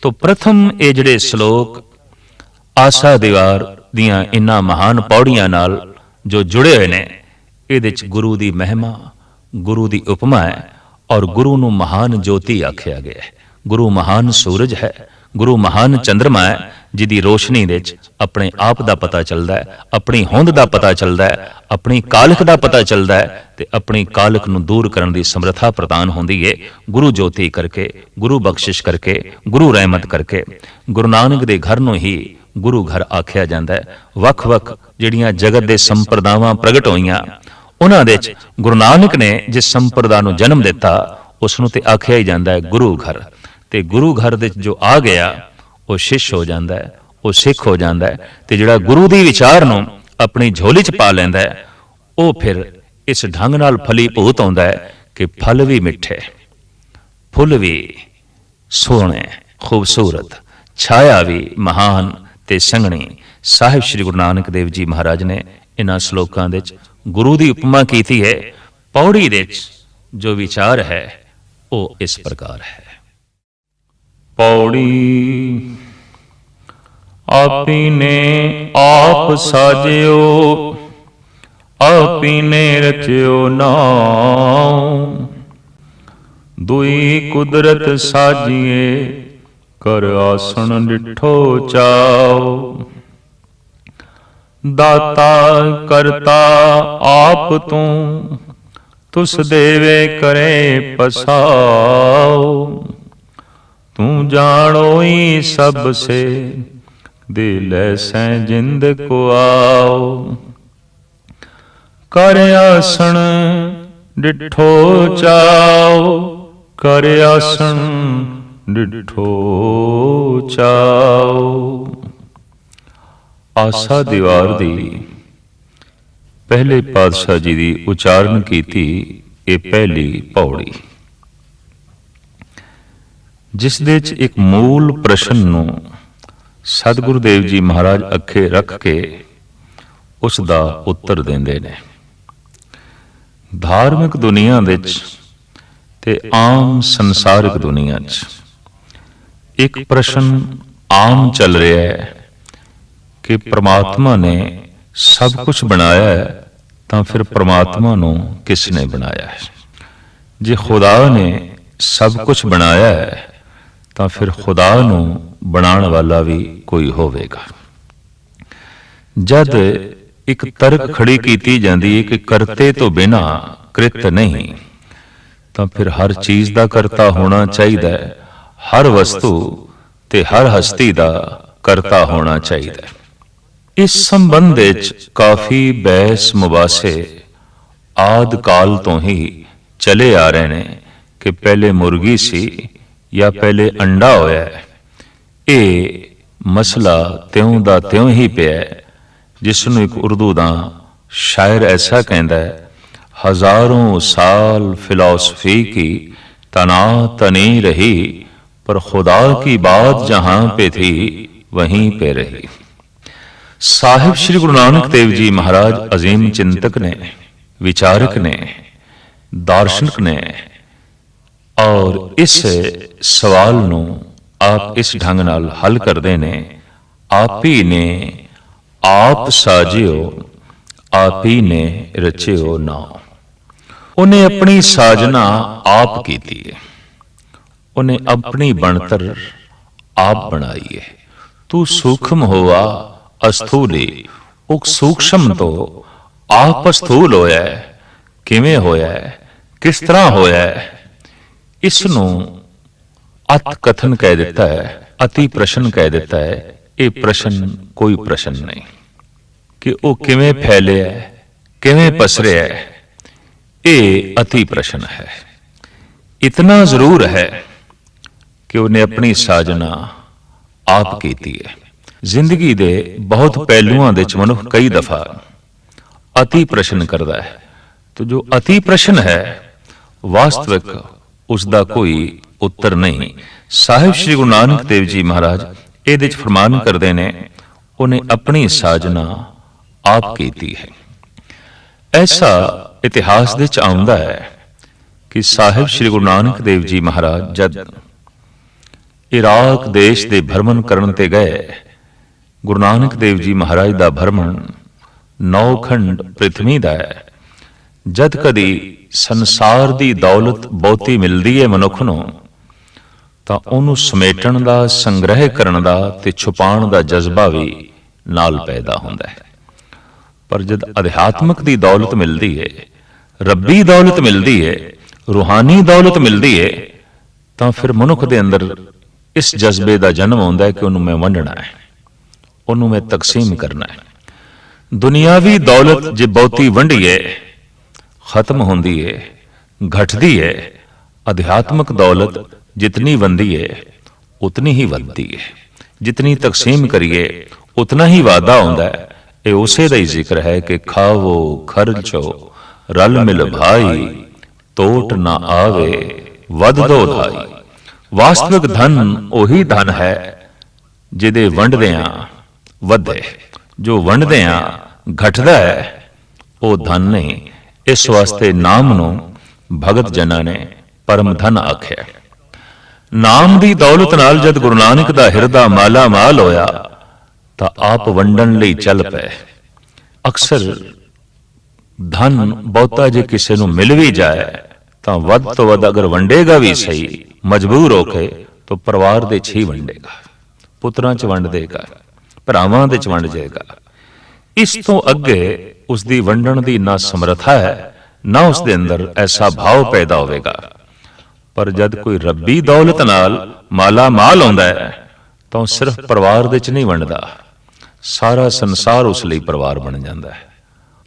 तो प्रथम ये जिहड़े श्लोक आसा दीवार दीआं इन्हां महान पौड़ियां नाल जो जुड़े हुए ने, इहदे च गुरु दी महिमा, गुरु दी उपमा है और गुरु नूं महान ज्योति आख्या गया है। गुरु महान सूरज है, गुरु महान चंद्रमा है, जिहदी रोशनी दे च अपने आप दा पता चलदा है, अपनी होंद दा पता चलदा है, अपनी कालख दा पता चलदा है ते अपनी कालख नूं दूर करन दी समर्था प्रदान होंदी है गुरु ज्योति करके, गुरु बख्शिश करके, गुरु रहमत करके। गुरु नानक दे घर नूं ही गुरु घर आख्या जांदा है। वख-वख जिहड़ियां जगत दे संप्रदावां प्रगट होईयां, उन्हां दे च गुरु नानक ने जिस संप्रदा नूं जन्म दिता उस नूं ते आख्या ही जांदा है गुरु घर। ते गुरु घर दे जो आ गया वो शिष्य हो जाता है, वो सिख हो जाता है। तो जिहड़ा गुरु दी विचार नूं अपनी झोली च पा लैंदा है, वो फिर इस ढंग नाल फलीभूत होंदा है कि फल भी मिठे, फुल भी सोहणे खूबसूरत, छाया भी महान ते संघनी। साहिब श्री गुरु नानक देव जी महाराज ने इन्हां श्लोकां दे च गुरु दी उपमा कीती है। पौड़ी दे च जो विचार है वो इस प्रकार है। पौड़ी आपीने आप साजियो, आपीने रचियो नाम, दुई कुदरत साजिए कर आसन डिठो चाओ। दाता करता आप तू, तुस देवे करे पसाओ। तू जानो ही सब से, दे लैसै जिंद को आओ। कर आसन डिठो चाओ, कर आसन डिठो चाओ। आसा दीवार दी पहले पातशाह जी दी उचारण कीती ये पहली पौड़ी, जिस दे च एक मूल प्रश्न नूं सतगुरु देव जी महाराज अखे रख के उस दा उत्तर देंदे ने। धार्मिक दुनिया दे च ते आम संसारिक दुनिया च एक प्रश्न आम चल रहा है कि परमात्मा ने सब कुछ बनाया है तो फिर परमात्मा नूं किसने बनाया है? जे खुदा ने सब कुछ बनाया है तो फिर खुदा नूं बनाने वाला भी कोई होवेगा। जद एक तर्क खड़ी की जाती है कि करते तो बिना कृत नहीं, तो फिर हर चीज का करता होना चाहिए, हर वस्तु ते हर हस्ती का करता होना चाहिए। इस संबंध काफी बहस मुबासे आदि काल तो ही चले आ रहे हैं कि पहले मुर्गी सी या पहले अंडा होया है। ये मसला त्यों दा त्यों ही पिया है, जिसनों एक उर्दू दा शायर ऐसा कहता है, हजारों साल फिलॉसफी की तना तनी रही, पर खुदा की बात जहां पे थी वहीं पे रही। साहिब श्री गुरु नानक देव जी महाराज अजीम चिंतक ने, विचारक ने, दार्शनिक ने, और इस सवाल नूं आप इस ढंग नाल हल करदे ने, आप ही ने आप साजियो, आप ही ने रचियो नाम। उन्हें अपनी साजना आप की थी, उन्हें अपनी बनतर आप बनाई है। तू सूक्ष्म होवा अस्थूली, उक सूक्ष्म तो आप स्थूल होया है। किवें होया है, किस तरह होया है, इसनूं अत कथन कह देता है, अति प्रश्न कह देता है। ये प्रश्न कोई प्रश्न नहीं कि वो किवें फैले है, किवें पसरे है, ये अति प्रश्न है। इतना जरूर है कि उन्हें अपनी साजना आप कीती है। जिंदगी दे बहुत पहलुआं दे मनुख कई दफा अति प्रश्न करता है, तो जो अति प्रश्न है वास्तविक उसका कोई उत्तर नहीं। साहिब श्री गुरु नानक देव जी महाराज ये फरमान करते ने, उन्हें अपनी साजना आप कीती है। ऐसा इतिहास दे आउंदा है कि साहिब श्री गुरु नानक देव जी महाराज जद ਇਰਾਕ ਦੇਸ਼ ਦੇ ਭਰਮਣ ਕਰਨ ਤੇ ਗਏ। ਗੁਰੂ ਨਾਨਕ ਦੇਵ ਜੀ ਮਹਾਰਾਜ ਦਾ ਭਰਮਣ 9 ਖੰਡ ਪ੍ਰਿਥਵੀ ਦਾ ਹੈ। ਜਦ ਕਦੀ ਸੰਸਾਰ ਦੀ ਦੌਲਤ ਬਹੁਤੀ ਮਿਲਦੀ ਹੈ ਮਨੁੱਖ ਨੂੰ, ਤਾਂ ਉਹਨੂੰ ਸਮੇਟਣ ਦਾ, ਸੰਗ੍ਰਹਿ ਕਰਨ ਦਾ ਤੇ ਛੁਪਾਉਣ ਦਾ ਜਜ਼ਬਾ ਵੀ ਨਾਲ ਪੈਦਾ ਹੁੰਦਾ ਹੈ। ਪਰ ਜਦ ਅਧਿਆਤਮਕ ਦੀ ਦੌਲਤ ਮਿਲਦੀ ਹੈ, ਰੱਬੀ ਦੌਲਤ ਮਿਲਦੀ ਹੈ, ਰੂਹਾਨੀ ਦੌਲਤ ਮਿਲਦੀ ਹੈ, ਤਾਂ ਫਿਰ ਮਨੁੱਖ ਦੇ ਅੰਦਰ ਇਸ ਜਜ਼ਬੇ ਦਾ ਜਨਮ ਹੁੰਦਾ ਹੈ ਕਿ ਉਹਨੂੰ ਮੈਂ ਵੰਡਣਾ ਹੈ, ਉਹਨੂੰ ਮੈਂ ਤਕਸੀਮ ਕਰਨਾ ਹੈ। ਦੁਨਿਆਵੀ ਦੌਲਤ ਜੇ ਬਹੁਤੀ ਵੰਡੀਏ ਖਤਮ ਹੁੰਦੀ ਹੈ, ਘਟਦੀ ਹੈ। ਅਧਿਆਤਮਕ ਦੌਲਤ ਜਿਤਨੀ ਵੰਦੀ ਹੈ ਉਤਨੀ ਹੀ ਵੱਧਦੀ ਹੈ। ਜਿਤਨੀ ਤਕਸੀਮ ਕਰੀਏ ਉਤਨਾ ਹੀ ਵਾਧਾ ਹੁੰਦਾ ਹੈ। ਇਹ ਉਸੇ ਦਾ ਹੀ ਜ਼ਿਕਰ ਹੈ ਕਿ ਖਾਵੋ ਖਰਚੋ ਰਲ ਮਿਲ ਭਾਈ, ਤੋਟ ਨਾ ਆਵੇ ਵਧ ਦੋ ਢਾਈ। ਵਾਸਤਵਿਕ ਧਨ ਉਹੀ ਧਨ ਹੈ ਜਿਹਦੇ ਵੰਡਦਿਆਂ ਵਧੇ। ਜੋ ਵੰਡਦਿਆਂ ਘਟਦਾ ਹੈ ਉਹ ਧਨ ਨਹੀਂ। ਇਸ ਵਾਸਤੇ ਨਾਮ ਨੂੰ ਭਗਤ ਜਨਾਂ ਨੇ ਪਰਮ ਧਨ ਆਖਿਆ। ਨਾਮ ਦੀ ਦੌਲਤ ਨਾਲ ਜਦ ਗੁਰੂ ਨਾਨਕ ਦਾ ਹਿਰਦਾ ਮਾਲਾ ਮਾਲ ਹੋਇਆ ਤਾਂ ਆਪ ਵੰਡਣ ਲਈ ਚੱਲ ਪਏ। ਅਕਸਰ ਧਨ ਬਹੁਤਾ ਜੇ ਕਿਸੇ ਨੂੰ ਮਿਲ ਵੀ ਜਾਏ ਤਾਂ ਵੱਧ ਤੋਂ ਵੱਧ ਅਗਰ ਵੰਡੇਗਾ ਵੀ ਸਹੀ, ਮਜਬੂਰ ਹੋ ਕੇ, ਤਾਂ ਪਰਿਵਾਰ ਦੇ 'ਚ ਹੀ ਵੰਡੇਗਾ, ਪੁੱਤਰਾਂ 'ਚ ਵੰਡ ਦੇਗਾ, ਭਰਾਵਾਂ ਦੇ 'ਚ ਵੰਡ ਜਾਏਗਾ। ਇਸ ਤੋਂ ਅੱਗੇ ਉਸ ਦੀ ਵੰਡਣ ਦੀ ਨਾ ਸਮਰੱਥਾ ਹੈ, ਨਾ ਉਸ ਦੇ ਅੰਦਰ ਐਸਾ ਭਾਵ ਪੈਦਾ ਹੋਵੇਗਾ। ਪਰ ਜਦ ਕੋਈ ਰੱਬੀ ਦੌਲਤ ਨਾਲ ਮਾਲਾ ਮਾਲ ਆਉਂਦਾ ਹੈ ਤਾਂ ਉਹ ਸਿਰਫ ਪਰਿਵਾਰ ਦੇ 'ਚ ਨਹੀਂ ਵੰਡਦਾ, ਸਾਰਾ ਸੰਸਾਰ ਉਸ ਲਈ ਪਰਿਵਾਰ ਬਣ ਜਾਂਦਾ ਹੈ।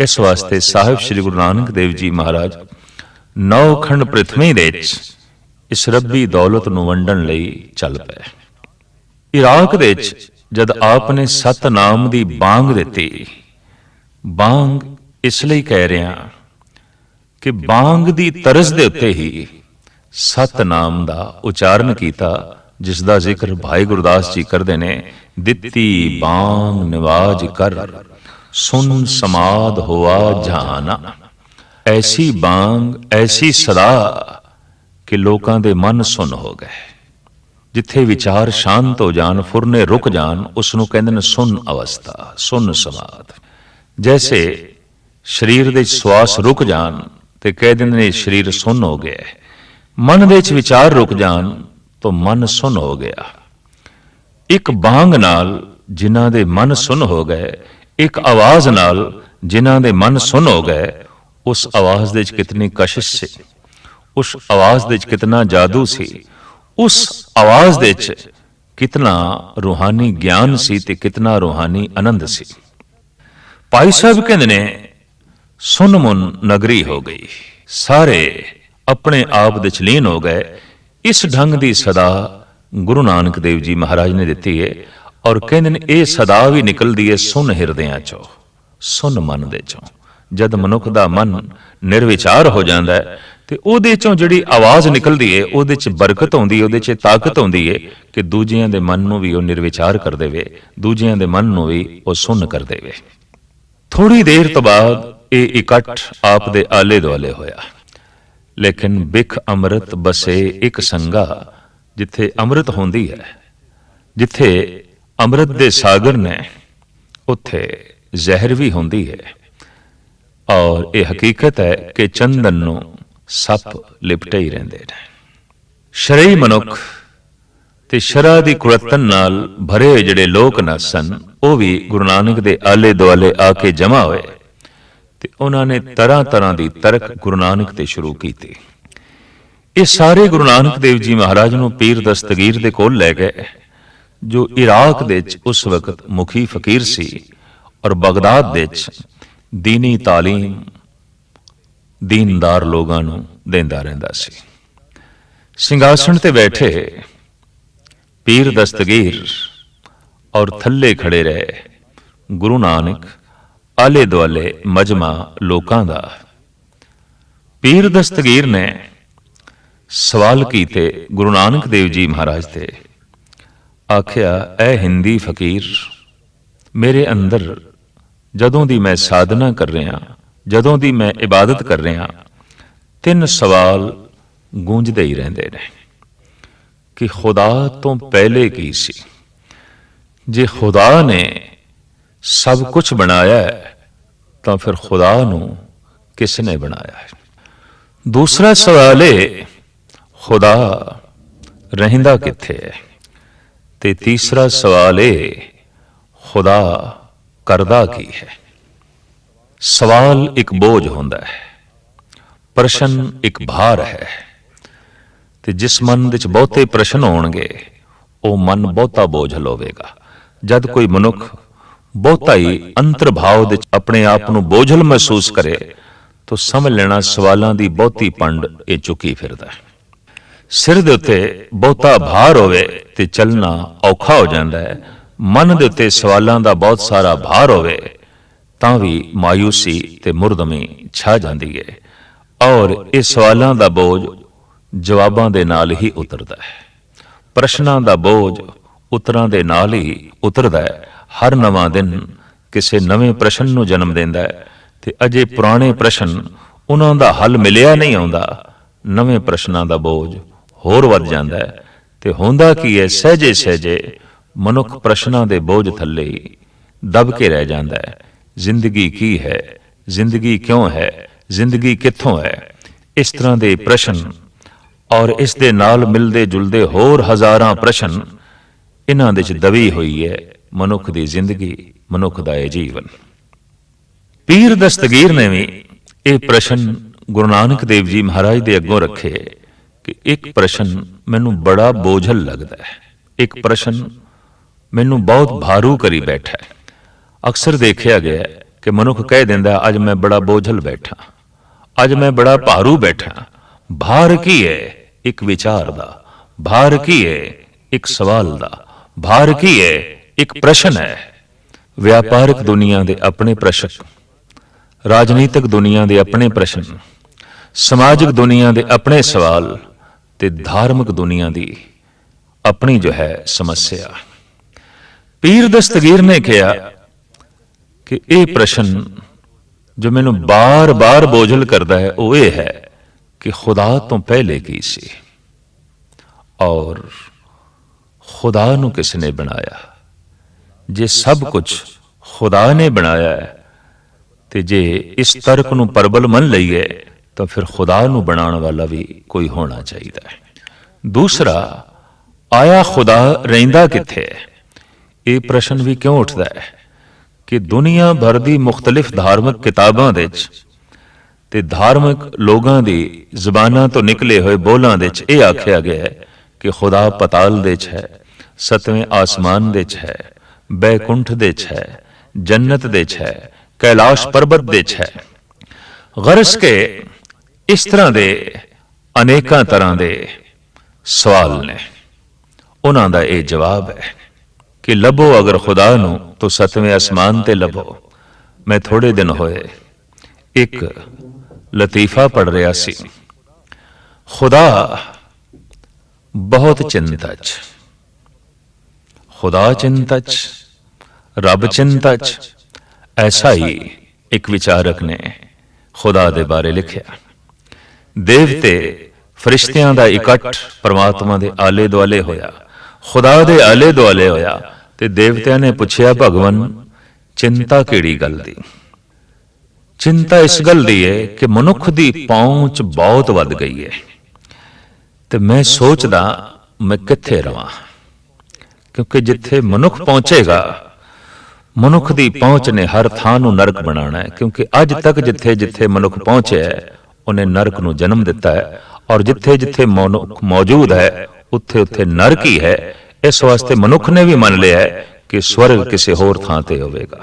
ਇਸ ਵਾਸਤੇ ਸਾਹਿਬ ਸ੍ਰੀ ਗੁਰੂ ਨਾਨਕ ਦੇਵ ਜੀ ਮਹਾਰਾਜ 9 ਖੰਡ ਪ੍ਰਿਥਵੀ ਦੇ 'ਚ ਇਸ ਰੱਬੀ ਦੌਲਤ ਨੂੰ ਵੰਡਣ ਲਈ ਚੱਲ ਪਏ। ਇਰਾਕ ਦੇ 'ਚ ਜਦ ਆਪ ਨੇ ਸਤਨਾਮ ਦੀ ਬਾਂਗ ਦਿੱਤੀ, ਬਾਂਗ ਇਸ ਲਈ ਕਹਿ ਰਿਹਾ ਕਿ ਬਾਂਗ ਦੀ ਤਰਜ਼ ਦੇ ਉੱਤੇ ਹੀ ਸਤਨਾਮ ਦਾ ਉਚਾਰਨ ਕੀਤਾ, ਜਿਸ ਦਾ ਜ਼ਿਕਰ ਭਾਈ ਗੁਰਦਾਸ ਜੀ ਕਰਦੇ ਨੇ। ਦਿੱਤੀ ਬਾਂਗ ਨਿਵਾਜ ਕਰ, ਸੁਨ ਸਮਾਦ ਹੋਆ ਜਹਾਨਾ। ਐਸੀ ਬਾਂਗ, ਐਸੀ ਸਦਾ ਕਿ ਲੋਕਾਂ ਦੇ ਮਨ ਸੁੰਨ ਹੋ ਗਏ। ਜਿੱਥੇ ਵਿਚਾਰ ਸ਼ਾਂਤ ਹੋ ਜਾਣ, ਫੁਰਨੇ ਰੁਕ ਜਾਣ, ਉਸ ਨੂੰ ਕਹਿੰਦੇ ਨੇ ਸੁੰਨ ਅਵਸਥਾ, ਸੁੰਨ ਸਮਾਦ। ਜੈਸੇ ਸਰੀਰ ਦੇ ਸਵਾਸ ਰੁਕ ਜਾਣ ਤੇ ਕਹਿ ਦਿੰਦੇ ਨੇ ਸਰੀਰ ਸੁੰਨ ਹੋ ਗਿਆ। ਮਨ ਦੇ ਵਿੱਚ ਵਿਚਾਰ ਰੁਕ ਜਾਣ ਤਾਂ ਮਨ ਸੁੰਨ ਹੋ ਗਿਆ। ਇੱਕ ਬਾਂਗ ਨਾਲ ਜਿਨ੍ਹਾਂ ਦੇ ਮਨ ਸੁੰਨ ਹੋ ਗਏ, ਇੱਕ ਆਵਾਜ਼ ਨਾਲ ਜਿਨ੍ਹਾਂ ਦੇ ਮਨ ਸੁੰਨ ਹੋ ਗਏ, ਉਸ ਆਵਾਜ਼ ਦੇ ਵਿੱਚ ਕਿਤਨੀ ਕਸ਼ਿਸ਼ ਸੀ, ਉਸ ਆਵਾਜ਼ ਦੇ ਵਿੱਚ ਕਿਤਨਾ ਜਾਦੂ ਸੀ, ਉਸ ਆਵਾਜ਼ ਦੇ ਵਿੱਚ ਕਿਤਨਾ ਰੂਹਾਨੀ ਗਿਆਨ ਸੀ ਤੇ ਕਿਤਨਾ ਰੂਹਾਨੀ ਆਨੰਦ ਸੀ। ਭਾਈ ਸਾਹਿਬ ਕਹਿੰਦੇ ਨੇ ਸੁਨ ਮੁਨ ਨਗਰੀ ਹੋ ਗਈ, ਸਾਰੇ ਆਪਣੇ ਆਪ ਦੇ 'ਚ ਲੀਨ ਹੋ ਗਏ। ਇਸ ਢੰਗ ਦੀ ਸਦਾ ਗੁਰੂ ਨਾਨਕ ਦੇਵ ਜੀ ਮਹਾਰਾਜ ਨੇ ਦਿੱਤੀ ਹੈ। ਔਰ ਕਹਿੰਦੇ ਨੇ ਇਹ ਸਦਾ ਵੀ ਨਿਕਲਦੀ ਹੈ ਸੁਨ ਹਿਰਦਿਆਂ 'ਚੋਂ, ਸੁਨ ਮਨ ਦੇ 'ਚੋਂ। ਜਦ ਮਨੁੱਖ ਦਾ ਮਨ ਨਿਰਵਿਚਾਰ ਹੋ ਜਾਂਦਾ ਹੈ ਤੇ ਉਹਦੇ 'ਚੋਂ ਜਿਹੜੀ ਆਵਾਜ਼ ਨਿਕਲਦੀ ਹੈ, ਉਹਦੇ 'ਚ ਬਰਕਤ ਆਉਂਦੀ ਹੈ, ਉਹਦੇ 'ਚ ਤਾਕਤ ਆਉਂਦੀ ਹੈ ਕਿ ਦੂਜਿਆਂ ਦੇ ਮਨ ਨੂੰ ਵੀ ਉਹ ਨਿਰਵਿਚਾਰ ਕਰ ਦੇਵੇ, ਦੂਜਿਆਂ ਦੇ ਮਨ ਨੂੰ ਵੀ ਉਹ ਸੁੰਨ ਕਰ ਦੇਵੇ। ਥੋੜੀ ਦੇਰ ਤੋਂ ਬਾਅਦ ਇਹ ਇਕੱਠ ਆਪ ਦੇ ਆਲੇ ਦੁਆਲੇ ਹੋਇਆ। ਲੇਕਿਨ ਬਿਖ ਅੰਮ੍ਰਿਤ ਬਸੇ ਇੱਕ ਸੰਗਾ, ਜਿੱਥੇ ਅੰਮ੍ਰਿਤ ਹੁੰਦੀ ਹੈ, ਜਿੱਥੇ ਅੰਮ੍ਰਿਤ ਦੇ ਸਾਗਰ ਨੇ, ਉੱਥੇ ਜ਼ਹਿਰ ਵੀ ਹੁੰਦੀ ਹੈ। ਔਰ ਇਹ ਹਕੀਕਤ ਹੈ ਕਿ ਚੰਦਨ ਨੂੰ ਸੱਪ ਲਿਪਟੇ ਹੀ ਰਹਿੰਦੇ ਨੇ। ਸ਼ਰਈ ਮਨੁੱਖ ਤੇ ਸ਼ਰਾ ਦੀ ਕੁੜੱਤਣ ਨਾਲ ਭਰੇ ਹੋਏ ਜਿਹੜੇ ਲੋਕ ਨਾ ਸਨ, ਉਹ ਵੀ ਗੁਰੂ ਨਾਨਕ ਦੇ ਆਲੇ ਦੁਆਲੇ ਆ ਕੇ ਜਮਾ ਹੋਏ ਤੇ ਉਹਨਾਂ ਨੇ ਤਰ੍ਹਾਂ ਤਰ੍ਹਾਂ ਦੀ ਤਰਕ ਗੁਰੂ ਨਾਨਕ ਤੇ ਸ਼ੁਰੂ ਕੀਤੀ। ਇਹ ਸਾਰੇ ਗੁਰੂ ਨਾਨਕ ਦੇਵ ਜੀ ਮਹਾਰਾਜ ਨੂੰ ਪੀਰ ਦਸਤਗੀਰ ਦੇ ਕੋਲ ਲੈ ਗਏ, ਜੋ ਇਰਾਕ ਦੇ ਵਿੱਚ ਉਸ ਵਕਤ ਮੁਖੀ ਫਕੀਰ ਸੀ ਔਰ ਬਗਦਾਦ ਦੇ ਵਿੱਚ ਦੀਨੀ ਤਾਲੀਮ ਦੀਨਦਾਰ ਲੋਕਾਂ ਨੂੰ ਦਿੰਦਾ ਰਹਿੰਦਾ ਸੀ। ਸਿੰਘਾਸਣ ਤੇ ਬੈਠੇ ਪੀਰ ਦਸਤਗੀਰ ਔਰ ਥੱਲੇ ਖੜੇ ਰਹੇ ਗੁਰੂ ਨਾਨਕ, ਆਲੇ ਦੁਆਲੇ ਮਜਮਾ ਲੋਕਾਂ ਦਾ। ਪੀਰ ਦਸਤਗੀਰ ਨੇ ਸਵਾਲ ਕੀਤੇ ਗੁਰੂ ਨਾਨਕ ਦੇਵ ਜੀ ਮਹਾਰਾਜ ਤੇ। ਆਖਿਆ, ਐ ਹਿੰਦੀ ਫਕੀਰ, ਮੇਰੇ ਅੰਦਰ ਜਦੋਂ ਦੀ ਮੈਂ ਸਾਧਨਾ ਕਰ ਰਿਹਾ, ਜਦੋਂ ਦੀ ਮੈਂ ਇਬਾਦਤ ਕਰ ਰਿਹਾ, 3 ਸਵਾਲ ਗੂੰਜਦੇ ਹੀ ਰਹਿੰਦੇ ਨੇ। कि खुदा तो पहले की सी। जे खुदा ने सब कुछ बनाया है तो फिर खुदा नू किसने बनाया है? दूसरा सवाल है खुदा रहिंदा किथे है? ते तीसरा सवाल है खुदा करदा की है? सवाल एक बोझ होंदा है, प्रश्न एक भार है। ते जिस मन विच बहुते प्रश्न होणगे वो मन बहुता बोझल होवेगा। जद कोई मनुख बहुता ही अंतर्भाव विच अपने आप नूं बोझल महसूस करे तो समझ लेना सवालों की बहुती पंड ये चुकी फिरदा है। सिर दे उत्ते बहुता भार होवे ते चलना औखा हो जाता है। मन दे उत्ते सवालों का बहुत सारा भार होवे तां भी मायूसी ते मुरदमी छा जाती है और इस सवालों का बोझ जवाबां दे नाल ही उतरदा है। प्रश्नां दा बोझ उत्तरां दे नाल ही उतरदा है। हर नवां दिन किसी नवे प्रश्न नूं जन्म देंदा है ते अजे पुराने प्रश्न उन्हां दा हल मिलिया नहीं आउंदा। नवे प्रश्नां दा बोझ होर वध जांदा है ते हुंदा की है, सहजे सहजे मनुख प्रश्नां दे बोझ थल्ले दब के रह जांदा है। जिंदगी की है, जिंदगी क्यों है, जिंदगी कित्थों है, इस तरह के प्रश्न और इस दे नाल मिलदे जुलदे होर हजारां प्रश्न इन्हां दे च दबी हुई है मनुख दी जिंदगी, मनुख दा ये जीवन। पीर दस्तगीर ने भी ये प्रश्न गुरु नानक देव जी महाराज दे अगों रखे कि एक प्रश्न मैनू बड़ा बोझल लगता है, एक प्रश्न मैनू बहुत भारू करी बैठा है। अक्सर देखा गया है कि मनुख कह दिंदा अज मैं बड़ा बोझल बैठा, अज मैं बड़ा भारू बैठा। भार की है? एक विचार दा। भार की है? एक सवाल दा। भार की है? एक प्रश्न है। व्यापारिक दुनिया दे अपने प्रश्न, राजनीतिक दुनिया दे अपने प्रश्न, समाजिक दुनिया दे अपने सवाल ते धार्मिक दुनिया दी अपनी जो है समस्या। पीर दस्तगीर ने कहा कि यह प्रश्न जो मैनू बार बार बोझल करता है वो ये है कि खुदा तो पहले की सी और खुदा नू किसने बनाया? जे सब कुछ खुदा ने बनाया है ते जे इस तर्क नू प्रबल मन लईए तो फिर खुदा नू बनाने वाला भी कोई होना चाहिए। दूसरा, आया खुदा रहिंदा किथे है? ये प्रश्न भी क्यों उठता है कि दुनिया भर दी मुख्तलिफ धार्मिक किताबां दे ते धार्मिक लोगों की जबानां तो निकले हुए बोलां दे च यह आख्या गया है कि खुदा पताल दे च है, सतवें आसमान दे च है, बैकुंठ दे च है, जन्नत दे च है, कैलाश पर्वत दे च है। गरज के इस तरह के अनेक तरह के सवाल ने, उन्हां दा यह जवाब है कि लभो अगर खुदा नू तो सतवें आसमान ते लभो। मैं थोड़े दिन होए एक लतीफा पढ़ रहा सी। खुदा बहुत चिंता च, खुदा चिंता च, रब चिंता च, ऐसा ही एक विचारक ने खुदा दे बारे लिखिया। देवते फरिश्तियां दा इकट्ठ परमात्मा दे आले दुआले होया, खुदा दे आले दुआले होया ते देवतियां ने पुछया भगवन चिंता केड़ी गल दी? चिंता इस गल दी है कि मनुख दी पहुंच बहुत वध गई है ते मैं सोचदा मैं किथे रवां, क्योंकि जिथे मनुख पहुंचेगा मनुख दी पहुंच ने हर थां नूं नरक बनाना है। क्योंकि अज तक जिथे जिथे मनुख पहुंचे है उन्हें नरक नूं जन्म दिता है और जिथे जिथे मनुख मौजूद है उत्थे उत्थे नरक ही है। इस वास्ते मनुख ने भी मान लिया है कि स्वर्ग किसी होर थां ते होवेगा,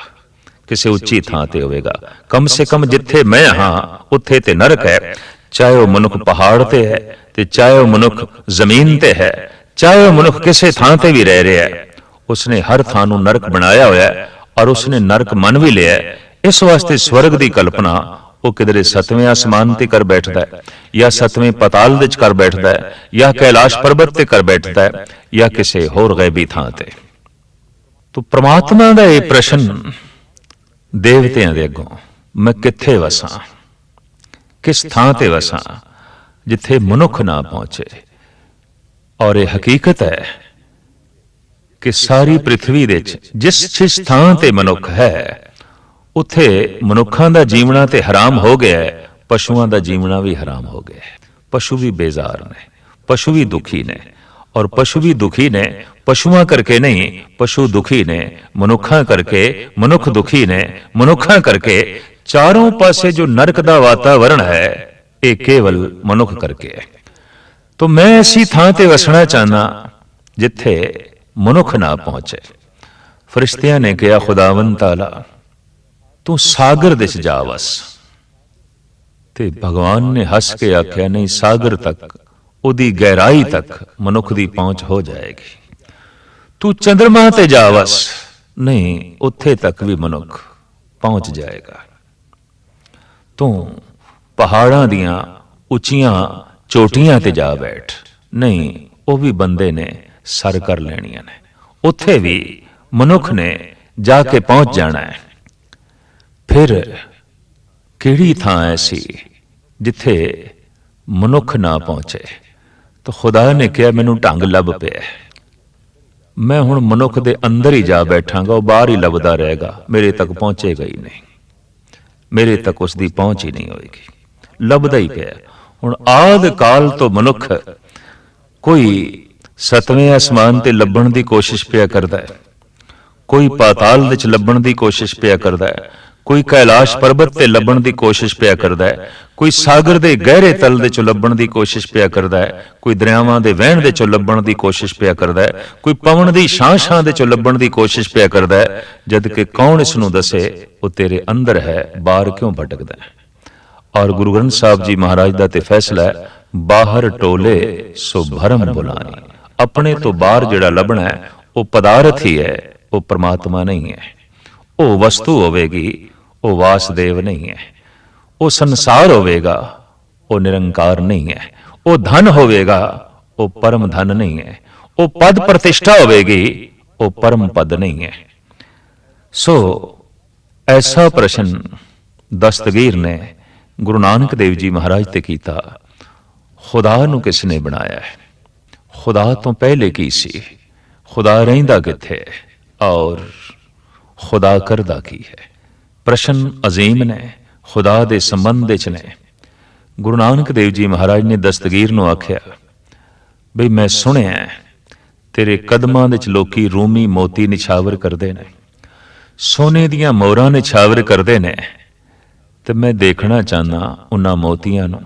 किसी उच्ची थां ते होवेगा। कम से कम जिथे मैं हाँ उत्थे ते नरक है, चाहे वह मनुख पहाड़ ते है ते चाहे वह मनुख जमीन ते है, चाहे वह मनुख किसी थां ते भी रह रहा है। उसने हर थां नूं नरक बनाया होया है और उसने नरक मन भी लिया है। इस वास्ते स्वर्ग की कल्पना वो किधरे सतवें आसमान ते कर बैठता है या सतवें पताल दे कर बैठता है या कैलाश पर्वत ते कर बैठता है या किसी होर गैबी थां ते। तो परमात्मा का यह प्रश्न देवतियां दे अगों मैं किथे वसां, किस थां ते वसां जिथे मनुख ना पहुंचे। ਔਰ ਇਹ ਹਕੀਕਤ ਹੈ ਕਿ ਸਾਰੀ ਪ੍ਰਿਥਵੀ ਦੇ ਵਿੱਚ ਜਿਸ ਥਾਂ ਤੇ ਮਨੁੱਖ ਹੈ ਉੱਥੇ ਮਨੁੱਖਾਂ ਦਾ ਜੀਵਣਾ ਤੇ ਹਰਾਮ ਹੋ ਗਿਆ ਹੈ, ਪਸ਼ੂਆਂ ਦਾ ਜੀਵਣਾ ਵੀ ਹਰਾਮ ਹੋ ਗਿਆ ਹੈ। ਪਸ਼ੂ ਵੀ ਬੇਜ਼ਾਰ ਨੇ, ਪਸ਼ੂ ਵੀ ਦੁਖੀ ਨੇ, ਔਰ ਪਸ਼ੂ ਵੀ ਦੁਖੀ ਨੇ ਪਸ਼ੂਆਂ ਕਰਕੇ ਨਹੀਂ, ਪਸ਼ੂ ਦੁਖੀ ਨੇ ਮਨੁੱਖਾਂ ਕਰਕੇ, ਮਨੁੱਖ ਦੁਖੀ ਨੇ ਮਨੁੱਖਾਂ ਕਰਕੇ। ਚਾरों ਪਾਸੇ ਜੋ ਨਰਕ ਦਾ ਵਾਤਾਵਰਣ ਹੈ ਇਹ ਕੇਵਲ ਮਨੁੱਖ ਕਰਕੇ ਹੈ। तो मैं ऐसी थां ते वसना चाहना जिथे मनुख ना पहुंचे। फरिश्तियां ने कहा खुदावन ताला तू सागर दिस जा वस। ते भगवान ने हस के आख्या नहीं, सागर तक उदी गहराई तक मनुख दी पहुंच हो जाएगी। तू चंद्रमा ते जा वस, नहीं उत्थे तक भी मनुख पहुंच जाएगा। तू पहाड़ां दियां उचियां चोटियां ते जा बैठ, नहीं वो भी बंदे ने सर कर लेनियां ने, उत्थे भी मनुख ने जाके पहुंच जाना है। फिर किहड़ी थां ऐसी जिथे मनुख ना पहुंचे? तो खुदा ने कहा मैनू ढंग लभ पिया, मैं हुण मनुख दे अंदर ही जा बैठांगा, वो बाहर ही लभदा रहेगा, मेरे तक पहुंचेगा ही नहीं, मेरे तक उसकी पहुंच ही नहीं होएगी। लभदा ही पिया। हुण आद काल तो मनुख कोई सतवें आसमान ते लभण दी कोशिश पिया करदा है, कोई पाताल विच लभण दी कोशिश पिया करदा है, कोई कैलाश पर्वत ते लभण दी कोशिश पिया करदा है, कोई सागर दे गहरे तल दे चों लभण दी कोशिश पिया करदा है, कोई दरियावां दे वहण दे चों लभण दी कोशिश पिया करदा है, कोई पवन दी छां दे चों लभण दी कोशिश पिया करदा है। जद कि कौन इस नूं दसे वो तेरे अंदर है, बाहर क्यों भटकदा है? और गुरु ग्रंथ साहब जी महाराज दा ते फैसला है, बाहर टोले सो भरम बुलानी। अपने तो बाहर जिहड़ा लभना है वो पदार्थ ही है, वो परमात्मा नहीं है। वो वस्तु होवेगी, वो वासदेव नहीं है। वो संसार होवेगा, वो निरंकार नहीं है। वो धन होवेगा, वो परम धन नहीं है। वो पद प्रतिष्ठा होवेगी, वो परम पद नहीं है। सो ऐसा प्रश्न दस्तगीर ने गुरु नानक देव जी महाराज ते कीता, खुदा नूं किसने बनाया है? खुदा तो पहले की सी? खुदा रहिंदा किथे और खुदा करदा की है? प्रश्न अजीम ने, खुदा दे संबंध विच ने। गुरु नानक देव जी महाराज ने दस्तगीर नूं आख्या, बई मैं सुनिया तेरे कदमां विच लोकी रूमी मोती निछावर करदे ने, सोने दियां मोहरां निछावर करदे ने, ते मैं देखना चाहना उन्हां मोतियां नूं,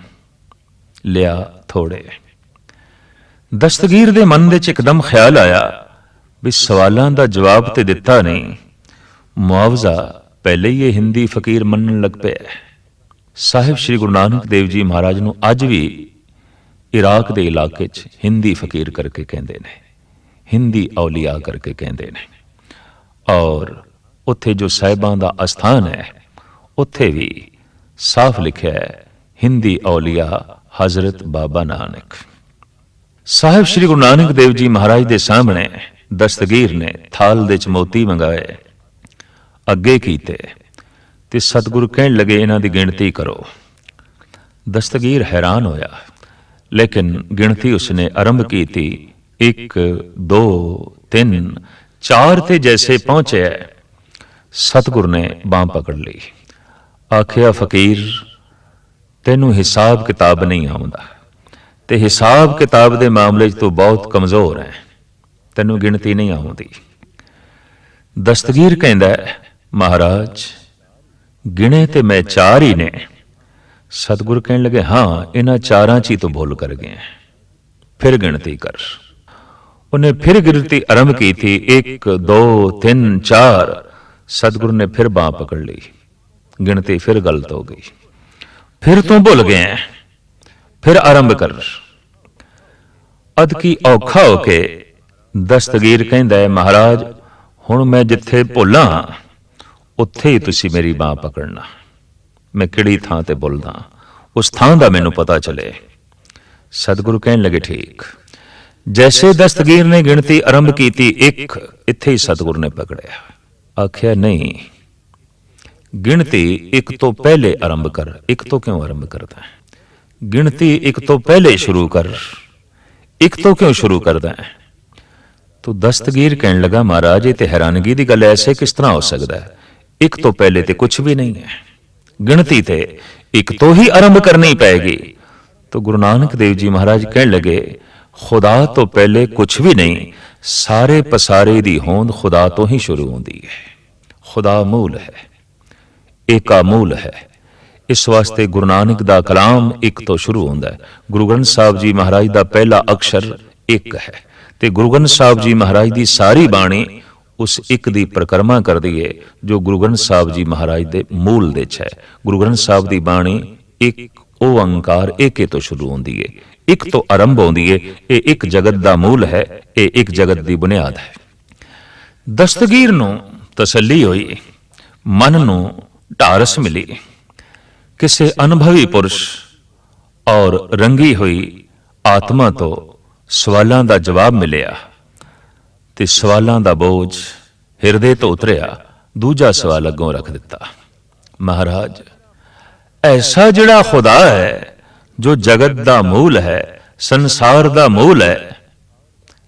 लिया थोड़े। दस्तगीर दे मन विच एकदम ख्याल आया भी सवालां दा जवाब ते दिता नहीं, मुआवजा पहले ही ये हिंदी फकीर मनन लग पिया। साहिब श्री गुरु नानक देव जी महाराज नूं अज भी इराक दे इलाके च हिंदी फकीर करके कहंदे ने, हिंदी औलिया करके कहंदे ने। और उत्थे जो साहिबां दा अस्थान है उत्थे भी साफ लिखा है, हिंदी औलिया हजरत बाबा नानक। साहिब श्री गुरु नानक देव जी महाराज दे सामने दस्तगीर ने थाल दे च मोती मंगाए, अगे कीते ते सतगुरु कहन लगे इन्हां दी गिणती करो। दस्तगीर हैरान होया, लेकिन गिणती उसने आरंभ की थी, 1 2 3 4 ते जैसे पहुंचे सतगुरु ने बांह पकड़ ली। आखिया फकीर तेनू हिसाब किताब नहीं आउंदा, ते हिसाब किताब दे मामले च तू बहुत कमजोर है, तेनू गिणती नहीं आउंदी। दस्तगीर कहंदा है, महाराज गिणे ते मैं 4 ही ने। सतगुरु कहने लगे, हाँ इन्हां 4 च ही तो भूल कर गए, फिर गिणती कर। उन्हें फिर गिनती आरंभ की थी, 1 2 3 4। सतगुरु ने फिर बांह पकड़ ली, गिनती फिर गलत हो गई, फिर तू भूल गए, फिर आरंभ कर। अद की औखा होके दस्तगीर कहंदा है, महाराज हुण मैं जिथे भुल्ला उत्थे ही तुसी मेरी बांह पकड़ना, मैं किहड़ी थां ते भुलदा उस थां दा मैनू पता चले। सतगुरु कहन लगे, ठीक। जैसे दस्तगीर ने गिनती आरंभ की थी 1, इत्थे ही सतगुरु ने पकड़िया। आख्या नहीं, गिनती 1 तो पहले आरंभ कर। 1 तो क्यों आरंभ करता है? गिनती 1 तो पहले शुरू कर, ਇੱਕ ਤੋਂ ਕਿਉਂ ਸ਼ੁਰੂ ਕਰਦਾ ਹੈ? ਤੋ ਦਸਤਗੀਰ ਕਹਿਣ ਲੱਗਾ, ਮਹਾਰਾਜ ਇਹ ਤੇ ਹੈਰਾਨਗੀ ਦੀ ਗੱਲ, ਐਸੇ ਕਿਸ ਤਰ੍ਹਾਂ ਹੋ ਸਕਦਾ ਹੈ? ਇੱਕ ਤੋਂ ਪਹਿਲੇ ਤੇ ਕੁਝ ਵੀ ਨਹੀਂ ਹੈ, ਗਿਣਤੀ ਤੇ ਇੱਕ ਤੋਂ ਹੀ ਆਰੰਭ ਕਰਨੀ ਪਏਗੀ। तो गुरु नानक देव जी महाराज कहने लगे, खुदा तो पहले कुछ भी नहीं, सारे पसारे दी होंद खुदा तो ही शुरू होती है। खुदा मूल है, एका मूल है। इस वास्ते गुरु नानक दा कलाम एक तो शुरू होंदा है। गुरु ग्रंथ साहब जी महाराज दा पहला अक्षर एक है, ते गुरु ग्रंथ साहब जी महाराज दी सारी बाणी उस एक दी परिक्रमा करदी है, जो गुरु ग्रंथ साहब जी महाराज दे मूल दे च है। गुरु ग्रंथ साहब दी बाणी एक ओंकार एके तो शुरू होंदी है, एक तो आरंभ होंदी है। ये एक जगत दा मूल है, ये एक जगत दी बुनियाद है। दस्तगीर नूं तसल्ली हुई, मन नूं ढारस मिली, किसी अनुभवी पुरुष और रंगी हुई आत्मा तो सवालों का जवाब मिलिया, ते सवालों का बोझ हिरदे तो उतरिया। दूजा सवाल अगों रख दिता, महाराज ऐसा जिहड़ा खुदा है, जो जगत दा मूल है, संसार दा मूल है,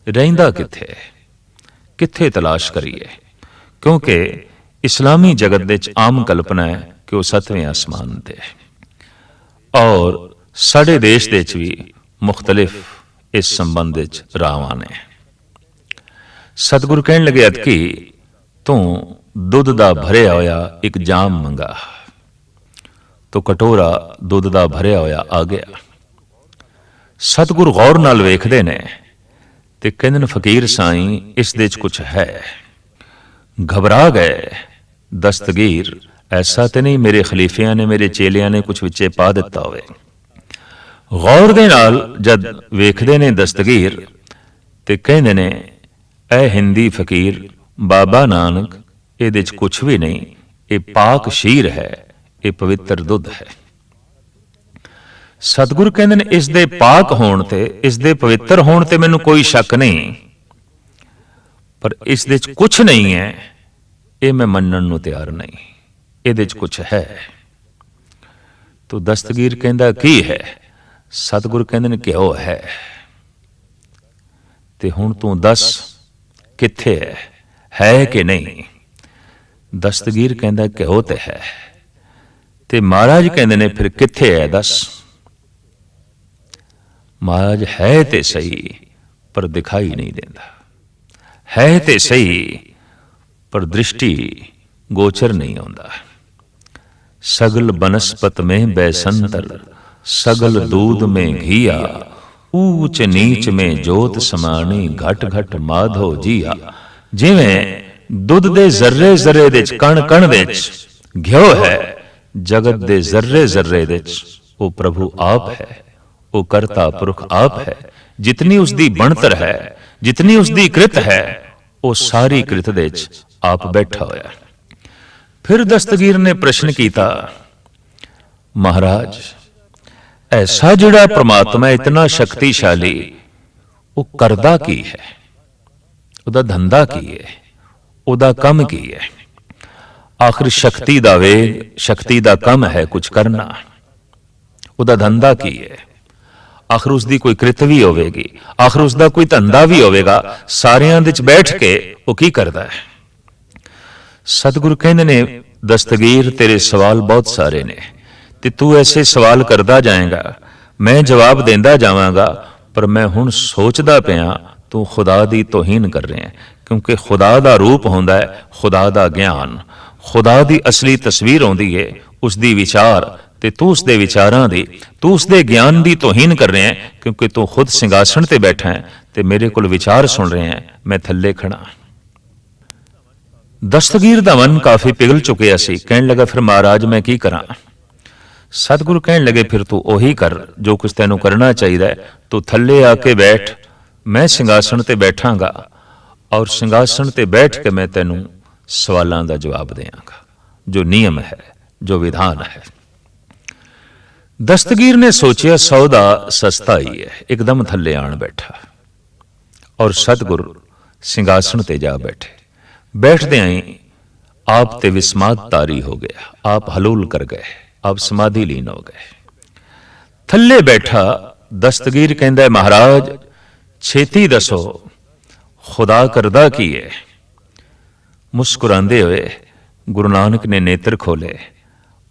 रहिंदा किथे? किथे तलाश करिए? क्योंकि इस्लामी जगत दे च आम कल्पना है कि वह 7वें आसमान ते है, और साडे देश दे च भी मुख्तलिफ इस संबंध च रावां ने। सतगुरु कहन लगे, अदकी तू दुध दा भरिया होया एक जाम मंगा, तो कटोरा दुध दा भरिया होया आ गया। सतगुरु गौर नाल वेखदे ने ते कहंदे ने, फकीर साईं इस दे च कुछ है। घबरा गए दस्तगीर, ऐसा तो नहीं मेरे खलीफियां ने, मेरे चेलियां ने कुछ विचे पा दिता होवे। गौर दे नाल जद वेखदे ने दस्तगीर ते कहंदे ने, ऐ हिंदी फकीर बाबा नानक, इहदे च कुछ भी नहीं, ये पाक शीर है, ये पवित्र दुध है। सतगुरु कहंदे ने, इस दे पाक होण ते, इस दे पवित्र होण ते मैनूं कोई शक नहीं, पर इस दे च कुछ नहीं है, ये मैं मनण नूं तैयार नहीं। इहदे च कुछ है। तो दस्तगीर कहंदा, की है? सतगुरु कहंदे ने, घ्यो है। ते हुण तूं दस किथे है कि नहीं? दस्तगीर कहंदा, घ्यो ते है। ते महाराज कहंदे ने, फिर किथे है दस? महाराज है ते सही, पर दिखाई नहीं देता। है ते सही, पर दृष्टि गोचर नहीं होता। सगल बनस्पत में बैसंतर, सगल दूध में घिया, ऊंच नीच में जोत समानी, घट घट माधो जिया। जिवें दुध दे जर्रे जर्रे दे कण कण दे घ्यो है, जगत दे जर्रे जर्रे दे वो प्रभु आप है, वो करता पुरख आप है। जितनी उसकी बनतर है, जितनी उसकी कृत है, वो सारी कृत दे आप बैठा होया। फिर दस्तगीर ने प्रश्न किया, महाराज ऐसा जिहड़ा परमात्मा इतना शक्तिशाली, वो करदा की है? उहदा धंधा की है? उहदा कम की है? आखिर शक्ति दा वेग, शक्ति दा कम है कुछ करना, उहदा धंधा की है? आखिर उसकी कोई कृत भी होवेगी, आखिर उसका कोई धंधा भी होवेगा, सारियां दे च बैठ के वो की करदा है? सतगुरु कहंदे ने, दस्तगीर तेरे सवाल बहुत सारे ने, ते तू ऐसे सवाल करदा जाएगा, मैं जवाब देंदा जावांगा, पर मैं हुण सोचदा पिया तू खुदा दी तौहीन कर रहे हैं। क्योंकि खुदा दा रूप होंदा है, खुदा दा ज्ञान, खुदा दी असली तस्वीर होंदी है, उसदी विचार, ते तू उसदे विचारां दी, तू उसदे ज्ञान दी तौहीन कर रहे हैं। क्योंकि तू खुद सिंघासन ते बैठा है, ते मेरे कोल विचार सुन रहे हैं, मैं थल्ले खड़ा। दस्तगीर दा मन काफी पिघल चुकिया सी। कहन लगा, फिर महाराज मैं की करा? सतगुरु कहन लगे, फिर तू ओही कर जो कुछ तैनू करना चाहिए। तू थल्ले आके बैठ, मैं सिंघासन ते बैठांगा, और सिंघासन ते बैठ के मैं तैनू सवालों का जवाब देंगा, जो नियम है, जो विधान है। दस्तगीर ने सोचा, सौदा सस्ता ही है, एकदम थल्ले आन बैठा, और सतगुरु सिंघासन ते जा बैठे। बैठदे ही आप ते विस्माद तारी हो गया, आप हलूल कर गए, आप समाधि लीन हो गए। थल्ले बैठा दस्तगीर कहंदा, महाराज ਛੇਤੀ ਦੱਸੋ ਖੁਦਾ ਕਰਦਾ ਕੀ ਹੈ। ਮੁਸਕਰਾਉਂਦੇ ਹੋਏ ਗੁਰੂ ਨਾਨਕ ਨੇ ਨੇਤਰ ਖੋਲੇ,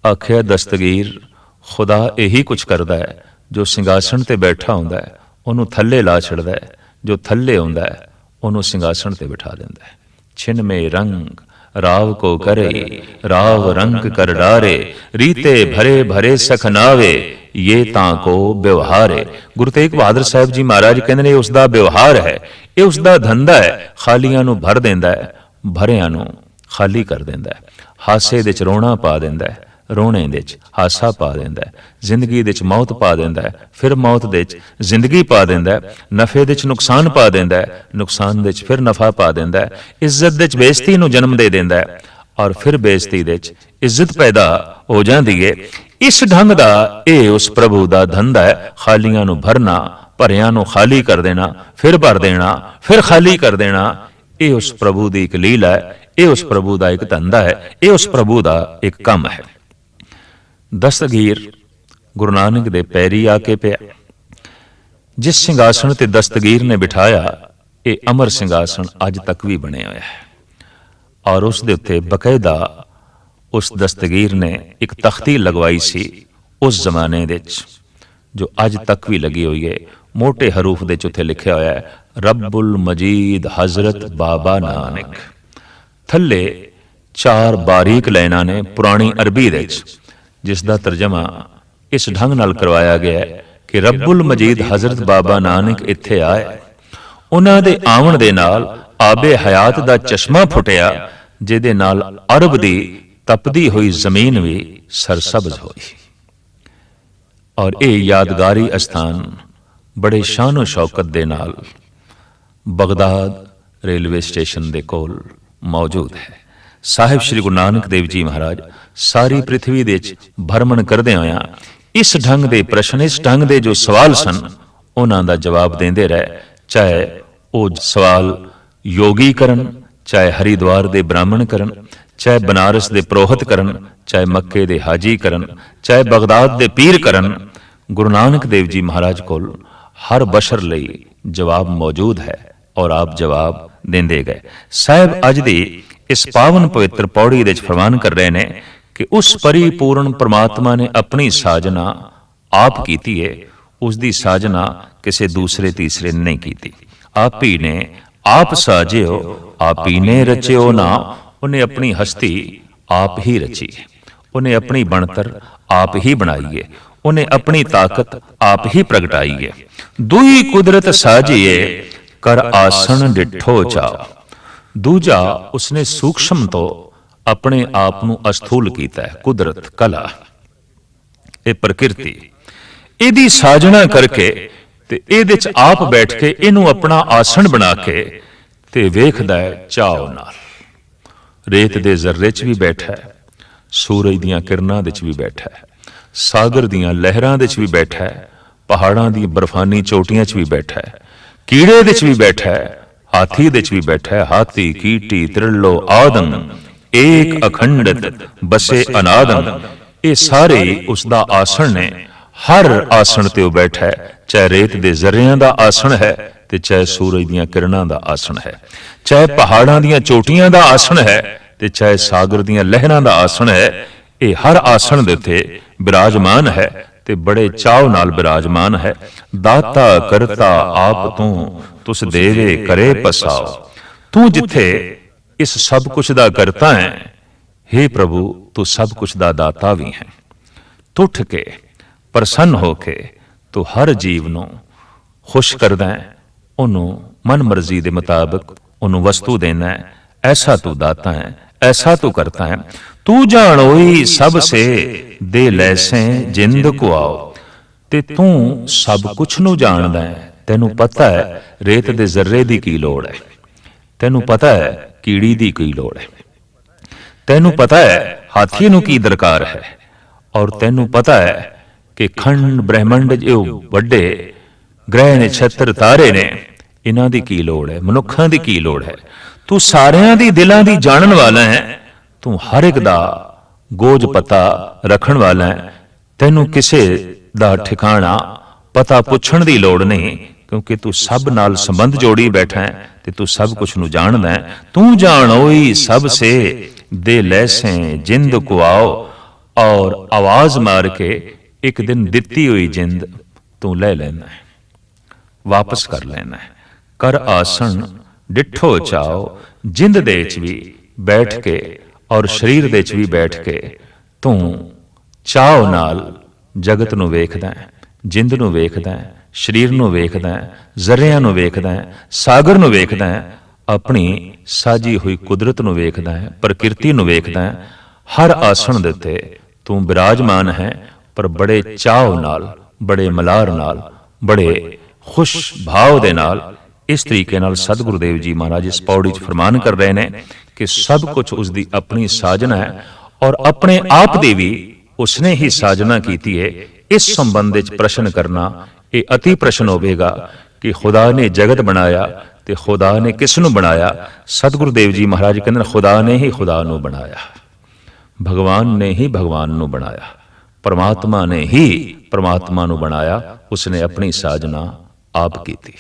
ਆਖਿਆ ਦਸਤਗੀਰ ਖੁਦਾ ਇਹੀ ਕੁਝ ਕਰਦਾ ਹੈ, ਜੋ ਸਿੰਘਾਸਣ ਤੇ ਬੈਠਾ ਹੁੰਦਾ ਹੈ ਉਹਨੂੰ ਥੱਲੇ ਲਾ ਛੱਡਦਾ ਹੈ, ਜੋ ਥੱਲੇ ਆਉਂਦਾ ਹੈ ਉਹਨੂੰ ਸਿੰਘਾਸਣ ਤੇ ਬਿਠਾ ਦਿੰਦਾ ਹੈ। ਛਿਨ ਮੇ ਰੰਗ ਰਾਵ ਕੋ ਕਰੇ, ਰਾਵ ਰੰਗ ਕਰ ਡਾਰੇ, ਰੀਤੇ ਭਰੇ ਭਰੇ ਸਖਨਾਵੇ, ਇਹ ਤਾਂ ਕੋ ਵਿਵਹਾਰ ਹੈ। ਗੁਰੂ ਤੇਗ ਬਹਾਦਰ ਸਾਹਿਬ ਜੀ ਮਹਾਰਾਜ ਕਹਿੰਦੇ ਨੇ ਉਸ ਦਾ ਵਿਵਹਾਰ ਹੈ, ਇਹ ਉਸ ਦਾ ਧੰਦਾ ਹੈ। ਖਾਲੀਆਂ ਨੂੰ ਭਰ ਦਿੰਦਾ ਹੈ, ਭਰਿਆਂ ਨੂੰ ਖਾਲੀ ਕਰ ਦਿੰਦਾ ਹੈ। ਹਾਸੇ ਦੇ ਚ ਰੋਣਾ ਪਾ ਦਿੰਦਾ ਹੈ, ਰੋਣੇ ਦੇ ਚ ਹਾਸਾ ਪਾ ਦਿੰਦਾ ਹੈ। ਜ਼ਿੰਦਗੀ ਦੇ ਚ ਮੌਤ ਪਾ ਦਿੰਦਾ ਹੈ, ਫਿਰ ਮੌਤ ਦੇ ਚ ਜ਼ਿੰਦਗੀ ਪਾ ਦਿੰਦਾ ਹੈ। ਨਫੇ ਦੇ ਚ ਨੁਕਸਾਨ ਪਾ ਦਿੰਦਾ ਹੈ, ਨੁਕਸਾਨ ਦੇ ਚ ਫਿਰ ਨਫਾ ਪਾ ਦਿੰਦਾ ਹੈ। ਇੱਜ਼ਤ ਦੇ ਚ ਬੇਇੱਜ਼ਤੀ ਨੂੰ ਜਨਮ ਦੇ ਦਿੰਦਾ ਹੈ, ਔਰ ਫਿਰ ਬੇਇੱਜ਼ਤੀ ਦੇ ਚ ਇੱਜ਼ਤ ਪੈਦਾ ਹੋ ਜਾਂਦੀ ਹੈ। ਇਸ ਢੰਗ ਦਾ ਇਹ ਉਸ ਪ੍ਰਭੂ ਦਾ ਧੰਦਾ ਹੈ, ਖਾਲੀਆਂ ਨੂੰ ਭਰਨਾ, ਭਰਿਆਂ ਨੂੰ ਖਾਲੀ ਕਰ ਦੇਣਾ, ਫਿਰ ਭਰ ਦੇਣਾ, ਫਿਰ ਖਾਲੀ ਕਰ ਦੇਣਾ। ਇਹ ਉਸ ਪ੍ਰਭੂ ਦੀ ਇੱਕ ਲੀਲਾ ਹੈ, ਇਹ ਉਸ ਪ੍ਰਭੂ ਦਾ ਇੱਕ ਧੰਦਾ ਹੈ, ਇਹ ਉਸ ਪ੍ਰਭੂ ਦਾ ਇੱਕ ਕੰਮ ਹੈ। ਦਸਤਗੀਰ ਗੁਰੂ ਨਾਨਕ ਦੇ ਪੈਰੀ ਆ ਕੇ ਪਿਆ। ਜਿਸ ਸਿੰਘਾਸਣ ਤੇ ਦਸਤਗੀਰ ਨੇ ਬਿਠਾਇਆ, ਇਹ ਅਮਰ ਸਿੰਘਾਸਣ ਅੱਜ ਤੱਕ ਵੀ ਬਣਿਆ ਹੋਇਆ ਹੈ, ਔਰ ਉਸ ਦੇ ਉੱਤੇ ਬਕਾਇਦਾ ਉਸ ਦਸਤਗੀਰ ਨੇ ਇੱਕ ਤਖਤੀ ਲਗਵਾਈ ਸੀ ਉਸ ਜ਼ਮਾਨੇ ਦੇ ਵਿੱਚ, ਜੋ ਅੱਜ ਤੱਕ ਵੀ ਲੱਗੀ ਹੋਈ ਹੈ। ਮੋਟੇ ਹਰੂਫ ਦੇ ਚ ਉੱਥੇ ਲਿਖਿਆ ਹੋਇਆ ਹੈ, ਰੱਬੁਲ ਮਜੀਦ ਹਜ਼ਰਤ ਬਾਬਾ ਨਾਨਕ। ਥੱਲੇ 4 ਬਾਰੀਕ ਲਾਈਨਾਂ ਨੇ ਪੁਰਾਣੀ ਅਰਬੀ ਦੇ ਵਿੱਚ, ਜਿਸ ਦਾ ਤਰਜਮਾ ਇਸ ਢੰਗ ਨਾਲ ਕਰਵਾਇਆ ਗਿਆ ਹੈ ਕਿ ਰੱਬੁਲ ਮਜੀਦ ਹਜ਼ਰਤ ਬਾਬਾ ਨਾਨਕ ਇੱਥੇ ਆਏ, ਉਹਨਾਂ ਦੇ ਆਉਣ ਦੇ ਨਾਲ ਆਬੇ ਹਯਾਤ ਦਾ ਚਸ਼ਮਾ ਫੁੱਟਿਆ, ਜਿਹਦੇ ਨਾਲ ਅਰਬ ਦੀ ਤਪਦੀ ਹੋਈ ਜ਼ਮੀਨ ਵੀ ਸਰਸਬਜ਼ ਹੋਈ। ਔਰ ਇਹ ਯਾਦਗਾਰੀ ਅਸਥਾਨ ਬੜੇ ਸ਼ਾਨੋ ਸ਼ੌਕਤ ਦੇ ਨਾਲ ਬਗਦਾਦ ਰੇਲਵੇ ਸਟੇਸ਼ਨ ਦੇ ਕੋਲ ਮੌਜੂਦ ਹੈ। ਸਾਹਿਬ ਸ੍ਰੀ ਗੁਰੂ ਨਾਨਕ ਦੇਵ ਜੀ ਮਹਾਰਾਜ ਸਾਰੀ ਪ੍ਰਿਥਵੀ ਦੇ ਵਿੱਚ ਭਰਮਣ ਕਰਦੇ ਹੋਇਆ ਇਸ ਢੰਗ ਦੇ ਪ੍ਰਸ਼ਨ, ਇਸ ਢੰਗ ਦੇ ਜੋ ਸਵਾਲ ਸਨ, ਉਹਨਾਂ ਦਾ ਜਵਾਬ ਦਿੰਦੇ ਰਹੇ। ਚਾਹੇ ਉਹ ਸਵਾਲ ਯੋਗੀ ਕਰਨ, ਚਾਹੇ ਹਰਿਦੁਆਰ ਦੇ ਬ੍ਰਾਹਮਣ ਕਰਨ, ਚਾਹੇ ਬਨਾਰਸ ਦੇ ਪ੍ਰੋਹਤ ਕਰਨ, ਚਾਹੇ ਮੱਕੇ ਦੇ ਹਾਜੀ ਕਰਨ, ਚਾਹੇ ਬਗਦਾਦ ਦੇ ਪੀਰ ਕਰਨ, ਗੁਰੂ ਨਾਨਕ ਦੇਵ ਜੀ ਮਹਾਰਾਜ ਕੋਲ ਹਰ ਬਸ਼ਰ ਲਈ ਜਵਾਬ ਮੌਜੂਦ ਹੈ, ਔਰ ਆਪ ਜਵਾਬ ਦਿੰਦੇ ਗਏ। ਸਾਹਿਬ ਅੱਜ ਦੀ ਇਸ ਪਾਵਨ ਪਵਿੱਤਰ ਪੌੜੀ ਦੇ ਵਿੱਚ ਫਰਮਾਨ ਕਰ ਰਹੇ ਨੇ ਕਿ ਉਸ ਪਰਿਪੂਰਨ ਪ੍ਰਮਾਤਮਾ ਨੇ ਆਪਣੀ ਸਾਜਨਾ ਆਪ ਕੀਤੀ ਹੈ, ਉਸ ਦੀ ਸਾਜਨਾ ਕਿਸੇ ਦੂਸਰੇ ਤੀਸਰੇ ਨੇ ਨਹੀਂ ਕੀਤੀ। ਆਪ ਹੀ ਨੇ ਆਪ ਸਾਜਿਓ, ਆਪ ਹੀ ਨੇ ਰਚਿਓ ਨਾ। ਉਹਨੇ ਆਪਣੀ ਹਸਤੀ ਆਪ ਹੀ ਰਚੀ ਹੈ, ਉਹਨੇ ਆਪਣੀ ਬਣਤਰ ਆਪ ਹੀ ਬਣਾਈ ਹੈ, ਉਹਨੇ ਆਪਣੀ ਤਾਕਤ ਆਪ ਹੀ ਪ੍ਰਗਟਾਈ ਹੈ। ਦੁਈ ਕੁਦਰਤ ਸਾਜੀਏ ਕਰ ਆਸਣ ਡਿਠੋ ਚਾਓ। ਦੂਜਾ ਉਸਨੇ ਸੂਖਸ਼ਮ ਤੋਂ ਆਪਣੇ ਆਪ ਨੂੰ ਅਸਥੂਲ ਕੀਤਾ ਹੈ। ਕੁਦਰਤ, ਕਲਾ, ਇਹ ਪ੍ਰਕਿਰਤੀ, ਇਹਦੀ ਸਾਜਣਾ ਕਰਕੇ ਤੇ ਇਹਦੇ ਚ ਆਪ ਬੈਠ ਕੇ ਇਹਨੂੰ ਆਪਣਾ ਆਸਣ ਬਣਾ ਕੇ ਤੇ ਵੇਖਦਾ ਹੈ ਚਾਅ ਨਾਲ। ਰੇਤ ਦੇ ਜ਼ਰਰੇ ਚ ਵੀ ਬੈਠਾ ਹੈ, ਸੂਰਜ ਦੀਆਂ ਕਿਰਨਾਂ ਦੇ ਚ ਵੀ ਬੈਠਾ ਹੈ, ਸਾਗਰ ਦੀਆਂ ਲਹਿਰਾਂ ਦੇ ਚ ਵੀ ਬੈਠਾ ਹੈ, ਪਹਾੜਾਂ ਦੀਆਂ ਬਰਫਾਨੀ ਚੋਟੀਆਂ ਚ ਵੀ ਬੈਠਾ ਹੈ, ਕੀੜੇ ਦੇ ਚ ਵੀ ਬੈਠਾ ਹੈ, ਹਾਥੀ ਦੇ ਚ ਵੀ ਬੈਠਾ ਹੈ। ਹਾਥੀ ਕੀਟੀ ਤ੍ਰਿਲੋ ਆਦਮ ਏਕ ਅਖੰਡਤ ਬਸੇ ਅਨਾਦਮ। ਇਹ ਸਾਰੇ ਉਸ ਦਾ ਆਸਣ ਨੇ। ਹਰ ਆਸਣ ਤੇ ਉਹ ਬੈਠਾ ਹੈ, ਚਾਹੇ ਰੇਤ ਦੇ ਜ਼ਰਿਆਂ ਦਾ ਆਸਣ ਹੈ ਤੇ ਚਾਹੇ ਸੂਰਜ ਦੀਆਂ ਕਿਰਨਾਂ ਦਾ ਆਸਣ ਹੈ, ਚਾਹੇ ਪਹਾੜਾਂ ਦੀਆਂ ਚੋਟੀਆਂ ਦਾ ਆਸਣ ਹੈ ਤੇ ਚਾਹੇ ਸਾਗਰ ਦੀਆਂ ਲਹਿਰਾਂ ਦਾ ਆਸਣ ਹੈ। ਇਹ ਹਰ ਆਸਣ ਦੇ ਉੱਤੇ ਬਿਰਾਜਮਾਨ ਹੈ ਤੇ ਬੜੇ ਚਾਅ ਨਾਲ ਬਿਰਾਜਮਾਨ ਹੈ। ਦਾਤਾ ਕਰਤਾ ਆਪ ਤੂੰ, ਤੁਸ ਦੇਵੇ ਕਰੇ ਪਸਾਓ। ਤੂੰ ਜਿੱਥੇ ਇਸ ਸਭ ਕੁਛ ਦਾ ਕਰਤਾ ਹੈ, हे ਪ੍ਰਭੂ ਤੂੰ ਸਭ ਕੁਛ ਦਾ ਦਾਤਾ ਵੀ ਹੈ। ਟੁੱਟ ਕੇ ਪ੍ਰਸੰਨ ਹੋ ਕੇ ਤੂੰ ਹਰ ਜੀਵ ਨੂੰ ਖੁਸ਼ ਕਰਦਾ ਹੈ, ਉਹਨੂੰ ਮਨ ਮਰਜ਼ੀ ਦੇ ਮੁਤਾਬਕ ਉਹਨੂੰ ਵਸਤੂ ਦੇਣਾ ਹੈ। ਐਸਾ ਤੂੰ ਦਾਤਾ ਹੈ, ਐਸਾ ਤੂੰ ਕਰਤਾ ਹੈ। ਤੂੰ ਜਾਣੋਈ ਸਭ ਸੇ ਦੇ ਲੈਸੇ ਜਿੰਦ ਕੋ ਆਓ। ਤੇ ਤੂੰ ਸਭ ਕੁਛ ਨੂੰ ਜਾਣਦਾ ਹੈ। ਤੈਨੂੰ ਪਤਾ ਹੈ ਰੇਤ ਦੇ ਜ਼ਰਰੇ ਦੀ ਕੀ ਲੋੜ ਹੈ, ਤੈਨੂੰ ਪਤਾ ਹੈ ਕੀੜੀ ਦੀ ਕੀ ਲੋੜ ਹੈ, ਤੈਨੂੰ ਪਤਾ ਹੈ ਹਾਥੀ ਨੂੰ ਕੀ ਦਰਕਾਰ ਹੈ, ਔਰ ਤੈਨੂੰ ਪਤਾ ਹੈ ਕਿ ਖੰਡ ਬ੍ਰਹਿਮੰਡ ਜੋ ਵੱਡੇ ਗ੍ਰਹਿ ਨੇ, ਛਤਰ ਤਾਰੇ ਨੇ, ਇਹਨਾਂ ਦੀ ਕੀ ਲੋੜ ਹੈ, ਮਨੁੱਖਾਂ ਦੀ ਕੀ ਲੋੜ ਹੈ। ਤੂੰ ਸਾਰਿਆਂ ਦੀ ਦਿਲਾਂ ਦੀ ਜਾਣਨ ਵਾਲਾ ਹੈ, ਤੂੰ ਹਰ ਇੱਕ ਦਾ ਗੋਜ ਪਤਾ ਰੱਖਣ ਵਾਲਾ ਹੈ। ਤੈਨੂੰ ਕਿਸੇ ਦਾ ਠਿਕਾਣਾ ਪਤਾ ਪੁੱਛਣ ਦੀ ਲੋੜ ਨਹੀਂ, क्योंकि तू सब नाल संबंध जोड़ी बैठा है ते तू सब कुछ नू जानदा है। तू जानोई सब से दे लैसे जिंद को आओ, और आवाज मार के एक दिन दिती हुई जिंद तू ले लेना है, वापस कर लेना है। कर आसन डिठो चाओ, जिंद दे च भी बैठ के और शरीर दे च भी बैठ के तू चाओ नाल जगत नू वेखदा है, जिंद नू वेखदा है, शरीर नू वेखदा है, जरियां नू वेखदा है, सागर नू वेखदा है, अपनी साजी हुई कुदरत नू वेखदा है, प्रकृति नू वेखदा है। हर आसन दे उत्ते तू विराजमान है, पर बड़े चाव नाल, बड़े मलार नाल, बड़े खुश भाव दे नाल। इस तरीके नाल सतगुरुदेव जी महाराज इस पौड़ी च फरमान कर रहे हैं कि सब कुछ उसकी अपनी साजना है, और अपने आप दी भी उसने ही साजना की है। इस संबंध च प्रश्न करना ये अति प्रश्न होवेगा कि खुदा ने जगत बनाया ते खुदा ने किस नू बनाया। सतगुरुदेव जी महाराज कहते हैं खुदा ने ही खुदा नू बनाया, भगवान ने ही भगवान नू बनाया, परमात्मा ने ही परमात्मा नू बनाया। उसने अपनी साजना आप की थी।